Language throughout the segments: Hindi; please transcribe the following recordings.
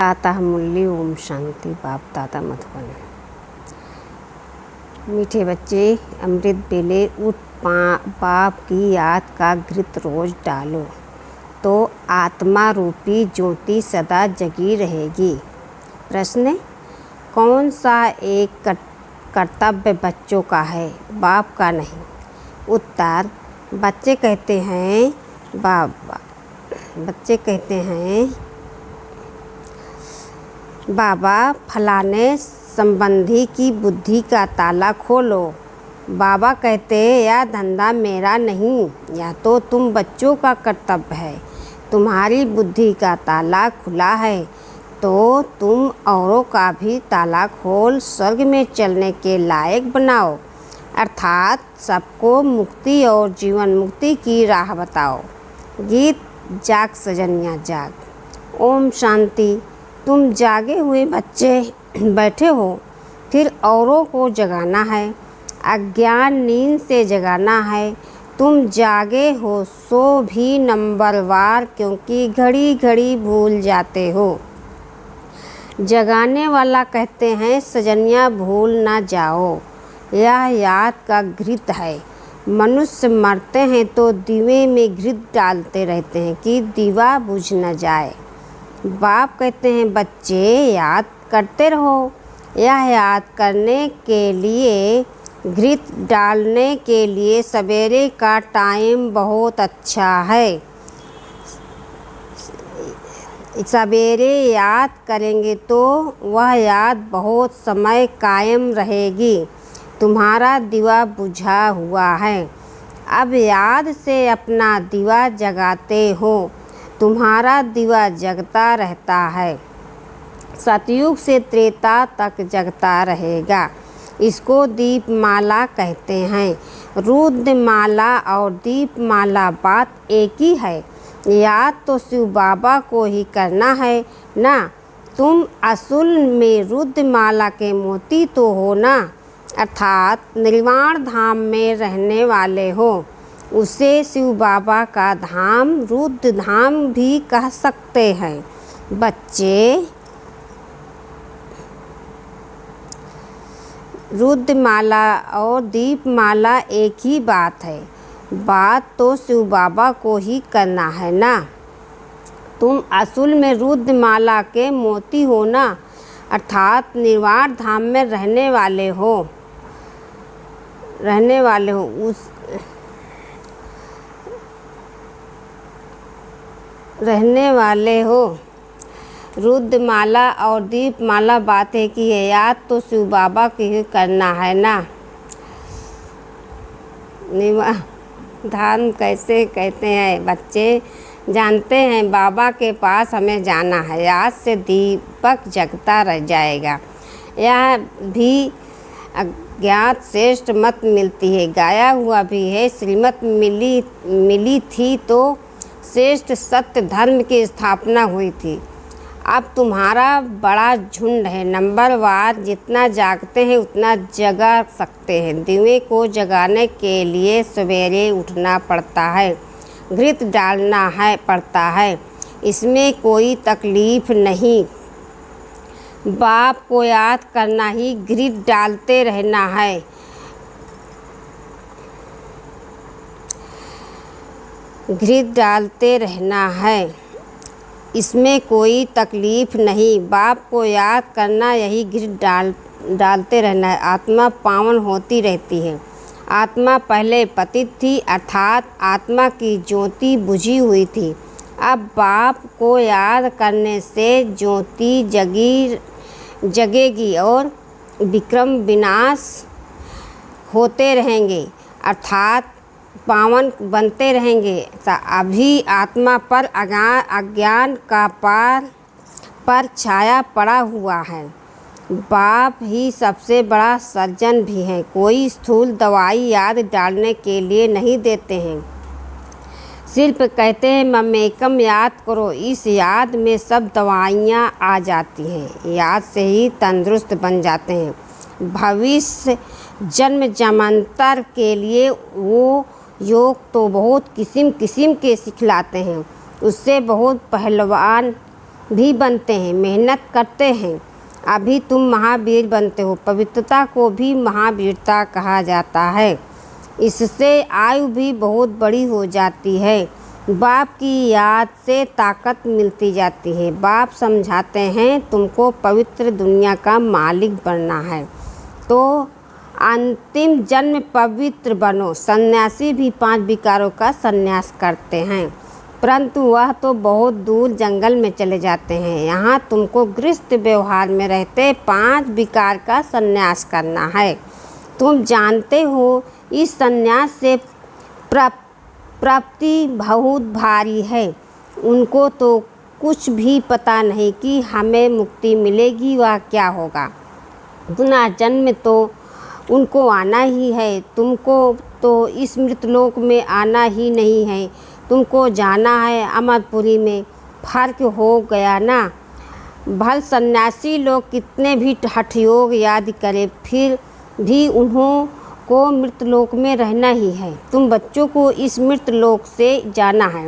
आता मूल्य ओम शांति। बाप दादा मधुबन। मीठे बच्चे अमृत बेले उठ बाप की याद का घृत रोज डालो तो आत्मा रूपी ज्योति सदा जगी रहेगी। प्रश्न: कौन सा एक कर्तव्य बच्चों का है, बाप का नहीं? उत्तर: बच्चे कहते हैं बाबा फलाने संबंधी की बुद्धि का ताला खोलो। बाबा कहते यह धंधा मेरा नहीं, या तो तुम बच्चों का कर्तव्य है। तुम्हारी बुद्धि का ताला खुला है तो तुम औरों का भी ताला खोल स्वर्ग में चलने के लायक बनाओ, अर्थात सबको मुक्ति और जीवन मुक्ति की राह बताओ। गीत जाग सजनिया जाग। ओम शांति। तुम जागे हुए बच्चे बैठे हो, फिर औरों को जगाना है। अज्ञान नींद से जगाना है। तुम जागे हो सो भी नंबरवार, क्योंकि घड़ी घड़ी भूल जाते हो। जगाने वाला कहते हैं सजनिया भूल ना जाओ, यह याद का घृत है। मनुष्य मरते हैं तो दीवे में घृत डालते रहते हैं कि दीवा बुझ न जाए। बाप कहते हैं बच्चे याद करते रहो। यह याद करने के लिए, घृत डालने के लिए सवेरे का टाइम बहुत अच्छा है। सवेरे याद करेंगे तो वह याद बहुत समय कायम रहेगी। तुम्हारा दिवा बुझा हुआ है, अब याद से अपना दिवा जगाते हो। तुम्हारा दिवा जगता रहता है, सतयुग से त्रेता तक जगता रहेगा। इसको दीपमाला कहते हैं। रुद्रमाला और दीपमाला बात एक ही है। याद तो शिव बाबा को ही करना है ना। तुम असल में रुद्रमाला के मोती तो हो ना, अर्थात निर्वाण धाम में रहने वाले हो। उसे शिव बाबा का धाम रुद्र धाम भी कह सकते हैं। बच्चे, रुद्रमाला और दीपमाला एक ही बात है। बात तो शिव बाबा को ही करना है ना। तुम असल में रुद्रमाला के मोती हो ना, अर्थात निर्वाण धाम में रहने वाले हो। रुद्रमाला और दीपमाला बात है कि ये याद तो शिव बाबा की ही करना है ना। धाम कैसे कहते हैं बच्चे? जानते हैं बाबा के पास हमें जाना है। याद से दीपक जगता रह जाएगा। यह भी अज्ञात श्रेष्ठ मत मिलती है, गाया हुआ भी है। श्रीमत मिली थी तो श्रेष्ठ सत्य धर्म की स्थापना हुई थी। अब तुम्हारा बड़ा झुंड है, नंबरवार। जितना जागते हैं उतना जगा सकते हैं। दिवे को जगाने के लिए सवेरे उठना पड़ता है, घृत डालना पड़ता है। इसमें कोई तकलीफ नहीं। बाप को याद करना ही घृत डालते रहना है। घृत डालते रहना है, इसमें कोई तकलीफ नहीं। बाप को याद करना यही घृत डालते रहना है। आत्मा पावन होती रहती है। आत्मा पहले पतित थी, अर्थात आत्मा की ज्योति बुझी हुई थी। अब बाप को याद करने से ज्योति जगेगी और विक्रम विनाश होते रहेंगे, अर्थात पावन बनते रहेंगे। अभी आत्मा पर अज्ञान का पर छाया पड़ा हुआ है। बाप ही सबसे बड़ा सर्जन भी है। कोई स्थूल दवाई याद डालने के लिए नहीं देते हैं। सिर्फ कहते हैं ममेकम याद करो। इस याद में सब दवाइयाँ आ जाती हैं। याद से ही तंदुरुस्त बन जाते हैं। भविष्य जन्म जन्मांतर के लिए वो योग तो बहुत किस्म के सिखलाते हैं। उससे बहुत पहलवान भी बनते हैं, मेहनत करते हैं, अभी तुम महावीर बनते हो। पवित्रता को भी महावीरता कहा जाता है। इससे आयु भी बहुत बड़ी हो जाती है। बाप की याद से ताकत मिलती जाती है। बाप समझाते हैं तुमको पवित्र दुनिया का मालिक बनना है तो अंतिम जन्म पवित्र बनो। सन्यासी भी 5 विकारों का संन्यास करते हैं, परंतु वह तो बहुत दूर जंगल में चले जाते हैं। यहाँ तुमको गृहस्थ व्यवहार में रहते 5 विकार का संन्यास करना है। तुम जानते हो इस संन्यास से प्राप्ति बहुत भारी है। उनको तो कुछ भी पता नहीं कि हमें मुक्ति मिलेगी व क्या होगा। पुनः जन्म तो उनको आना ही है, तुमको तो इस मृतलोक में आना ही नहीं है। तुमको जाना है अमरपुरी में। फर्क हो गया ना। भल सन्यासी लोग कितने भी हठयोग याद करें, फिर भी उन्हों को मृतलोक में रहना ही है। तुम बच्चों को इस मृतलोक से जाना है।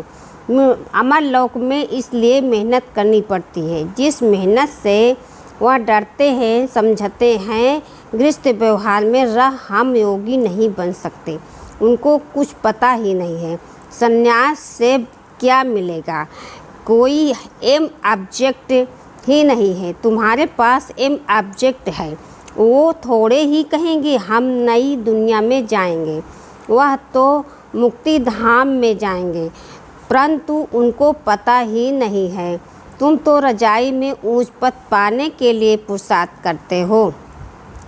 अमरलोक में इसलिए मेहनत करनी पड़ती है। जिस मेहनत से वह डरते हैं, समझते हैं गृहस्थ व्यवहार में रह हम योगी नहीं बन सकते, उनको कुछ पता ही नहीं है संन्यास से क्या मिलेगा। कोई एम ऑब्जेक्ट ही नहीं है। तुम्हारे पास एम ऑब्जेक्ट है। वो थोड़े ही कहेंगे हम नई दुनिया में जाएंगे, वह तो मुक्ति धाम में जाएंगे, परंतु उनको पता ही नहीं है। तुम तो रजाई में ऊंच पद पाने के लिए पुरुषार्थ करते हो।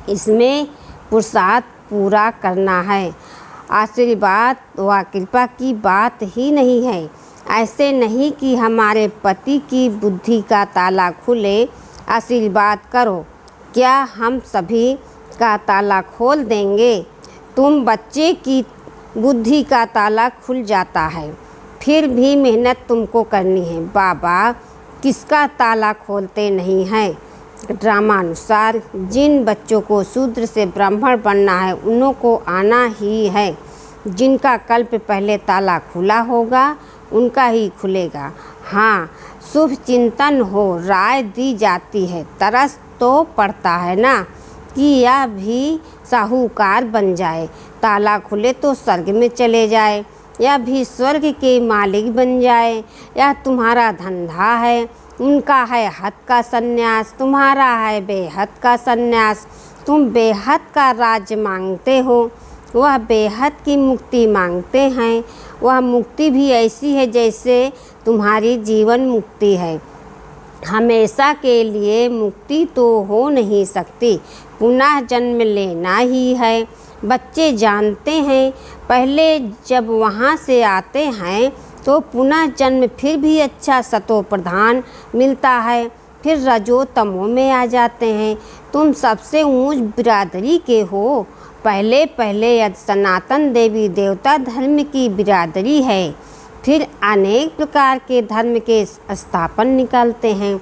इसमें पुरुषार्थ पूरा करना है। आशीर्वाद व कृपा की बात ही नहीं है। ऐसे नहीं कि हमारे पति की बुद्धि का ताला खुले, आशीर्वाद करो। क्या हम सभी का ताला खोल देंगे? तुम बच्चे की बुद्धि का ताला खुल जाता है, फिर भी मेहनत तुमको करनी है। बाबा किसका ताला खोलते नहीं हैं। ड्रामानुसार जिन बच्चों को शूद्र से ब्राह्मण बनना है उन्हों को आना ही है। जिनका कल्प पहले ताला खुला होगा उनका ही खुलेगा। हाँ, शुभ चिंतन हो, राय दी जाती है। तरस तो पड़ता है ना कि यह भी साहूकार बन जाए, ताला खुले तो स्वर्ग में चले जाए, या भी स्वर्ग के मालिक बन जाए। यह तुम्हारा धंधा है, उनका है हद का संन्यास, तुम्हारा है बेहद का संन्यास। तुम बेहद का राज्य मांगते हो, वह बेहद की मुक्ति मांगते हैं। वह मुक्ति भी ऐसी है जैसे तुम्हारी जीवन मुक्ति है। हमेशा के लिए मुक्ति तो हो नहीं सकती, पुनः जन्म लेना ही है। बच्चे जानते हैं पहले जब वहाँ से आते हैं तो पुनः जन्म फिर भी अच्छा सतो प्रधान मिलता है, फिर रजो तमो में आ जाते हैं। तुम सबसे ऊंच बिरादरी के हो। पहले पहले यदि सनातन देवी देवता धर्म की बिरादरी है, फिर अनेक प्रकार के धर्म के स्थापन निकालते हैं,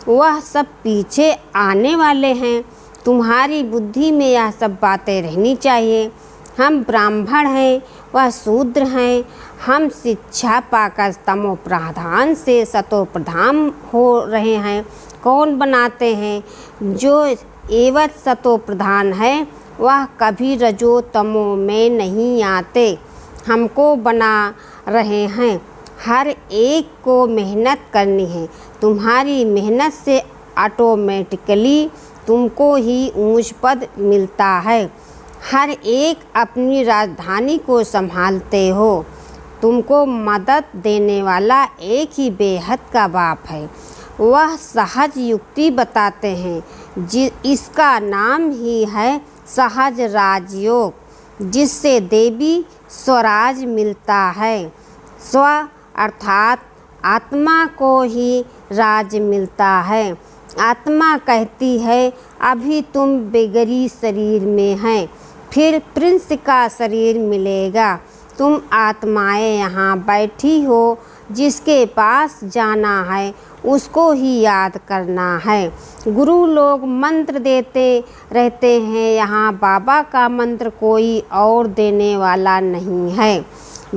वह सब पीछे आने वाले हैं। तुम्हारी बुद्धि में यह सब बातें रहनी चाहिए। हम ब्राह्मण हैं, वह शूद्र हैं। हम शिक्षा पाकर तमो प्रधान से सतो प्रधान हो रहे हैं। कौन बनाते हैं? जो एवं सतो प्रधान है वह कभी रजो तमो में नहीं आते, हमको बना रहे हैं। हर एक को मेहनत करनी है। तुम्हारी मेहनत से ऑटोमेटिकली तुमको ही ऊंच पद मिलता है। हर एक अपनी राजधानी को संभालते हो। तुमको मदद देने वाला एक ही बेहद का बाप है। वह सहज युक्ति बताते हैं, इसका नाम ही है सहज राजयोग, जिससे देवी स्वराज मिलता है। स्व अर्थात आत्मा को ही राज मिलता है। आत्मा कहती है अभी तुम बेगरी शरीर में हैं, फिर प्रिंस का शरीर मिलेगा। तुम आत्माएं यहाँ बैठी हो, जिसके पास जाना है उसको ही याद करना है। गुरु लोग मंत्र देते रहते हैं, यहाँ बाबा का मंत्र कोई और देने वाला नहीं है।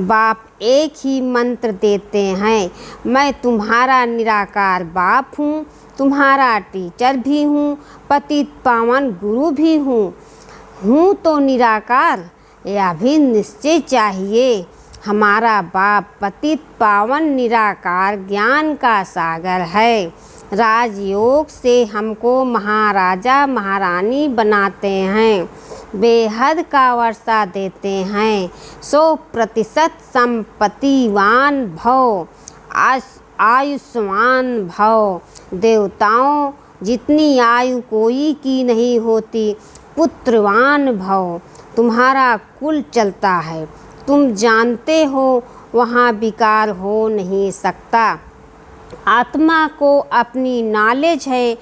बाप एक ही मंत्र देते हैं, मैं तुम्हारा निराकार बाप हूँ, तुम्हारा टीचर भी हूँ, पतित पावन गुरु भी हूँ तो निराकार, यह भी निश्चय चाहिए। हमारा बाप पतित पावन निराकार ज्ञान का सागर है। राजयोग से हमको महाराजा महारानी बनाते हैं, बेहद का वर्षा देते हैं, 100% संपत्तिवान भव, आयुष्मान भव। देवताओं जितनी आयु कोई की नहीं होती, पुत्रवान भव। तुम्हारा कुल चलता है, तुम जानते हो वहाँ विकार हो नहीं सकता। आत्मा को अपनी नॉलेज है,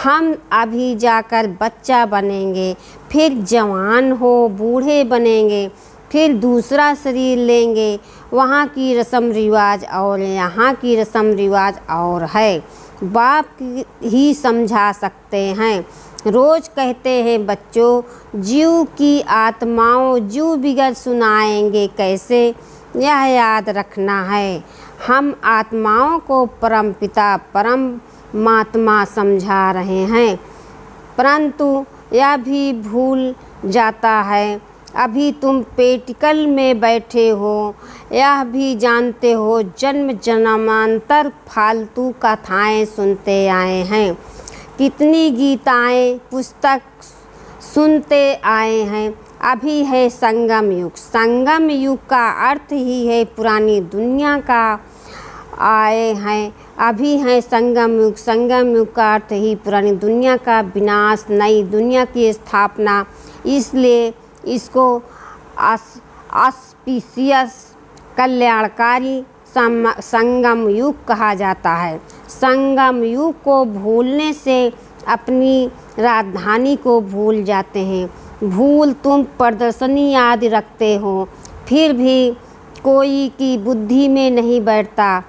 हम अभी जाकर बच्चा बनेंगे, फिर जवान हो बूढ़े बनेंगे, फिर दूसरा शरीर लेंगे। वहाँ की रस्म रिवाज और यहाँ की रस्म रिवाज और है, बाप ही समझा सकते हैं। रोज़ कहते हैं बच्चों, जीव की आत्माओं जीव बिगड़ सुनाएंगे कैसे, यह याद रखना है। हम आत्माओं को परम पिता परमात्मा समझा रहे हैं, परंतु यह भी भूल जाता है। अभी तुम पेटिकल में बैठे हो, यह भी जानते हो जन्म जन्मांतर फालतू कथाएं सुनते आए हैं, कितनी गीताएं पुस्तक सुनते आए हैं। अभी है संगम युग, संगम युग का अर्थ ही है पुरानी दुनिया का आए हैं। अभी है संगम युग, संगम युग का अर्थ ही पुरानी दुनिया का विनाश, नई दुनिया की स्थापना। इसलिए इसको ऑस्पिशियस कल्याणकारी संगम युग कहा जाता है। संगम युग को भूलने से अपनी राजधानी को भूल जाते हैं। भूल तुम प्रदर्शनी आदि रखते हो, फिर भी कोई की बुद्धि में नहीं बैठता।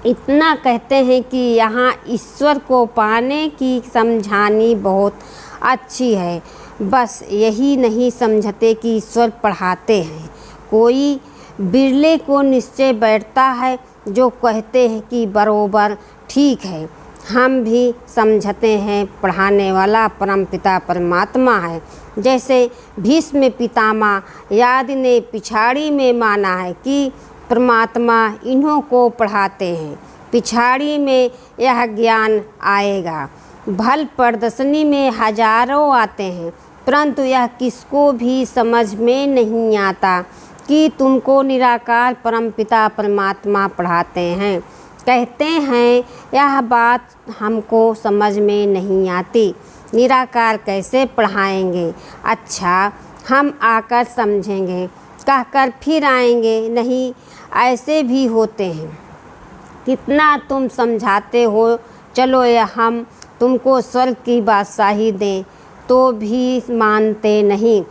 इतना कहते हैं कि यहाँ ईश्वर को पाने की समझानी बहुत अच्छी है, बस यही नहीं समझते कि ईश्वर पढ़ाते हैं। कोई बिरले को निश्चय बैठता है जो कहते हैं कि बरोबर ठीक है। हम भी समझते हैं पढ़ाने वाला परमपिता परमात्मा है। जैसे भीष्म पितामह आदि ने पिछाड़ी में माना है कि परमात्मा इन्हों को पढ़ाते हैं, पिछाड़ी में यह ज्ञान आएगा। भल प्रदर्शनी में हजारों आते हैं, परंतु यह किसको भी समझ में नहीं आता कि तुमको निराकार परमपिता परमात्मा पढ़ाते हैं। कहते हैं यह बात हमको समझ में नहीं आती, निराकार कैसे पढ़ाएंगे। अच्छा, हम आकर समझेंगे, कहकर फिर आएंगे नहीं, ऐसे भी होते हैं। कितना तुम समझाते हो, चलो या हम तुमको स्वर्ग की बादशाही दें, तो भी मानते नहीं।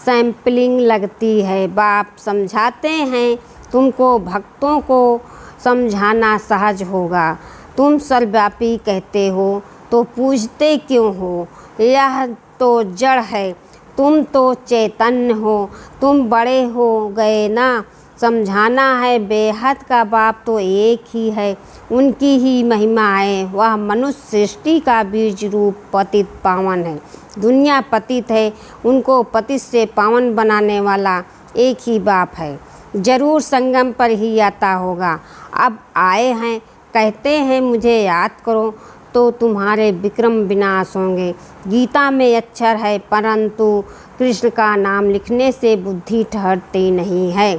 सैम्पलिंग लगती है। बाप समझाते हैं तुमको भक्तों को समझाना सहज होगा। तुम सर्वव्यापी कहते हो तो पूछते क्यों हो, यह तो जड़ है, तुम तो चैतन्य हो, तुम बड़े हो गए ना। समझाना है बेहद का बाप तो एक ही है, उनकी ही महिमा है। वह मनुष्य सृष्टि का बीज रूप पतित पावन है। दुनिया पतित है, उनको पतित से पावन बनाने वाला एक ही बाप है। जरूर संगम पर ही आता होगा। अब आए हैं, कहते हैं मुझे याद करो तो तुम्हारे विक्रम विनाश होंगे। गीता में अक्षर है, परंतु कृष्ण का नाम लिखने से बुद्धि ठहरती नहीं है।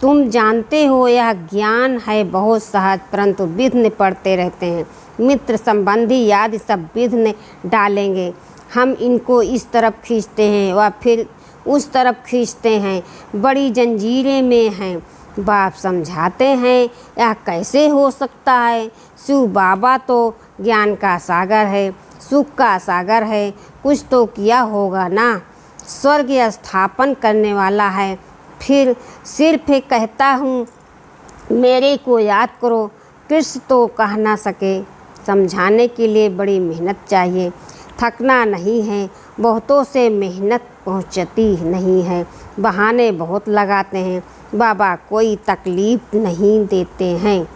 तुम जानते हो यह ज्ञान है बहुत सहज, परंतु विघ्न पड़ते रहते हैं। मित्र संबंधी आदि सब विघ्न डालेंगे। हम इनको इस तरफ खींचते हैं वह फिर उस तरफ खींचते हैं, बड़ी जंजीरें में हैं। बाप समझाते हैं यह कैसे हो सकता है। शिव बाबा तो ज्ञान का सागर है, सुख का सागर है, कुछ तो किया होगा ना। स्वर्ग स्थापन करने वाला है। फिर सिर्फ कहता हूँ मेरे को याद करो। कृष्ण तो कह ना सके, समझाने के लिए बड़ी मेहनत चाहिए, थकना नहीं है। बहुतों से मेहनत पहुँचती नहीं है, बहाने बहुत लगाते हैं। बाबा कोई तकलीफ़ नहीं देते हैं।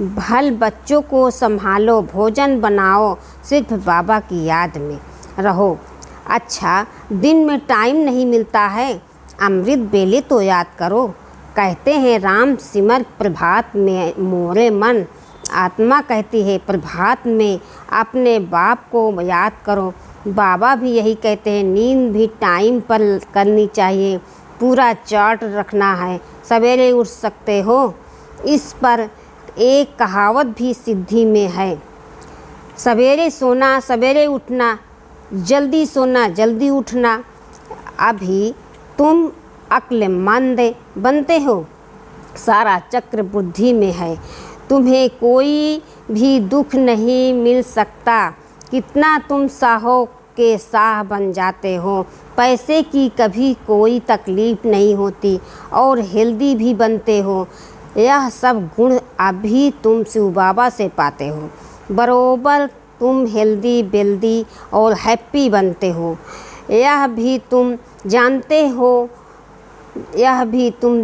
भल बच्चों को संभालो, भोजन बनाओ, सिर्फ बाबा की याद में रहो। अच्छा, दिन में टाइम नहीं मिलता है, अमृत बेले तो याद करो। कहते हैं राम सिमर प्रभात में मोरे मन, आत्मा कहती है प्रभात में अपने बाप को याद करो। बाबा भी यही कहते हैं, नींद भी टाइम पर करनी चाहिए, पूरा चार्ट रखना है, सवेरे उठ सकते हो। इस पर एक कहावत भी सिद्धि में है, सवेरे सोना सवेरे उठना, जल्दी सोना जल्दी उठना। अभी तुम अक्लमंद बनते हो, सारा चक्र बुद्धि में है, तुम्हें कोई भी दुख नहीं मिल सकता। कितना तुम साहों के साह बन जाते हो, पैसे की कभी कोई तकलीफ़ नहीं होती और हेल्दी भी बनते हो। यह सब गुण अभी तुम शिव बाबा से पाते हो। बरोबर तुम हेल्दी वेल्दी और हैप्पी बनते हो। यह भी तुम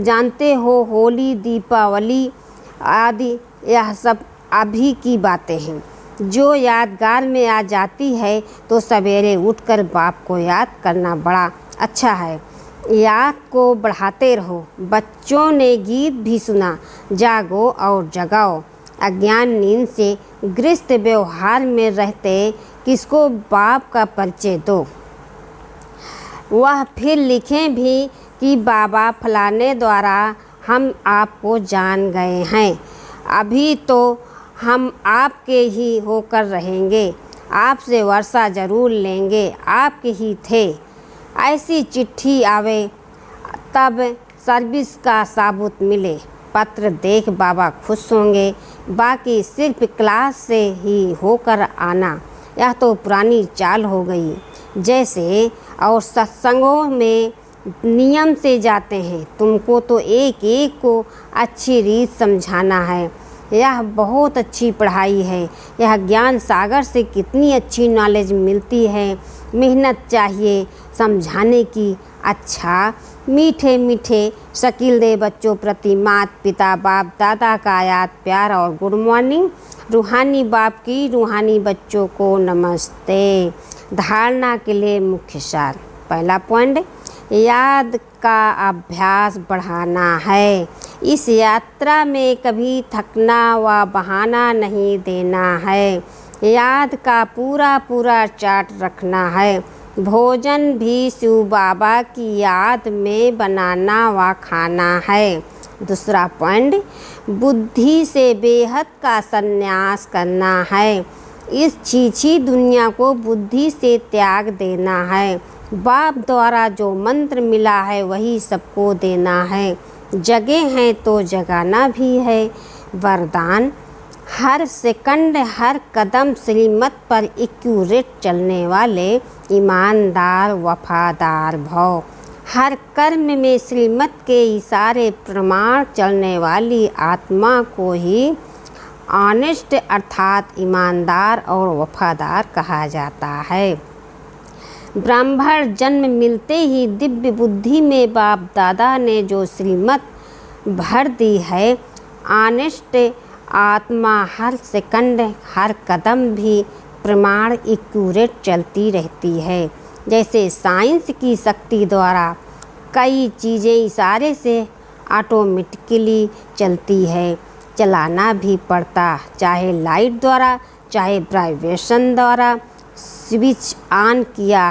जानते हो होली दीपावली आदि यह सब अभी की बातें हैं, जो यादगार में आ जाती है तो सवेरे उठकर बाप को याद करना बड़ा अच्छा है। याद को बढ़ाते रहो। बच्चों ने गीत भी सुना, जागो और जगाओ। अज्ञान नींद से गृहस्थ व्यवहार में रहते किसको बाप का परिचय दो। वह फिर लिखें भी कि बाबा फलाने द्वारा हम आपको जान गए हैं, अभी तो हम आपके ही होकर रहेंगे, आपसे वर्षा ज़रूर लेंगे, आपके ही थे। ऐसी चिट्ठी आवे तब सर्विस का साबुत मिले, पत्र देख बाबा खुश होंगे, बाकी सिर्फ क्लास से ही होकर आना, यह तो पुरानी चाल हो गई। जैसे और सत्संगों में नियम से जाते हैं, तुमको तो एक एक को अच्छी रीत समझाना है। यह बहुत अच्छी पढ़ाई है। यह ज्ञान सागर से कितनी अच्छी नॉलेज मिलती है। मेहनत चाहिए समझाने की। अच्छा, मीठे मीठे शकील दे बच्चों प्रति माता पिता बाप दादा का याद प्यार और गुड मॉर्निंग। रूहानी बाप की रूहानी बच्चों को नमस्ते। धारणा के लिए मुख्य सार। पहला पॉइंट, याद का अभ्यास बढ़ाना है। इस यात्रा में कभी थकना व बहाना नहीं देना है। याद का पूरा चार्ट रखना है। भोजन भी शिव बाबा की याद में बनाना व खाना है। दूसरा पॉइंट, बुद्धि से बेहद का संन्यास करना है। इस छीछी दुनिया को बुद्धि से त्याग देना है। बाप द्वारा जो मंत्र मिला है वही सबको देना है। जगे हैं तो जगाना भी है। वरदान, हर सेकंड हर कदम श्रीमत पर एक्यूरेट चलने वाले ईमानदार वफादार भव। हर कर्म में श्रीमत के इशारे प्रमाण चलने वाली आत्मा को ही ऑनेस्ट अर्थात ईमानदार और वफादार कहा जाता है। ब्राह्मण जन्म मिलते ही दिव्य बुद्धि में बाप दादा ने जो श्रीमत भर दी है, ऑनेस्ट आत्मा हर सेकंड हर कदम भी प्रमाण एक्यूरेट चलती रहती है। जैसे साइंस की शक्ति द्वारा कई चीज़ें इशारे से ऑटोमेटिकली चलती है। चलाना भी पड़ता, चाहे लाइट द्वारा चाहे वाइब्रेशन द्वारा। स्विच ऑन किया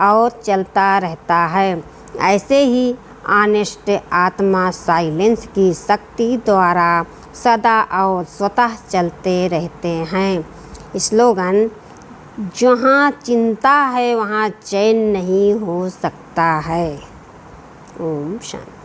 और चलता रहता है। ऐसे ही ऑनेस्ट आत्मा साइलेंस की शक्ति द्वारा सदा और स्वतः चलते रहते हैं। स्लोगन, जहाँ चिंता है वहाँ चैन नहीं हो सकता है। ओम शांति।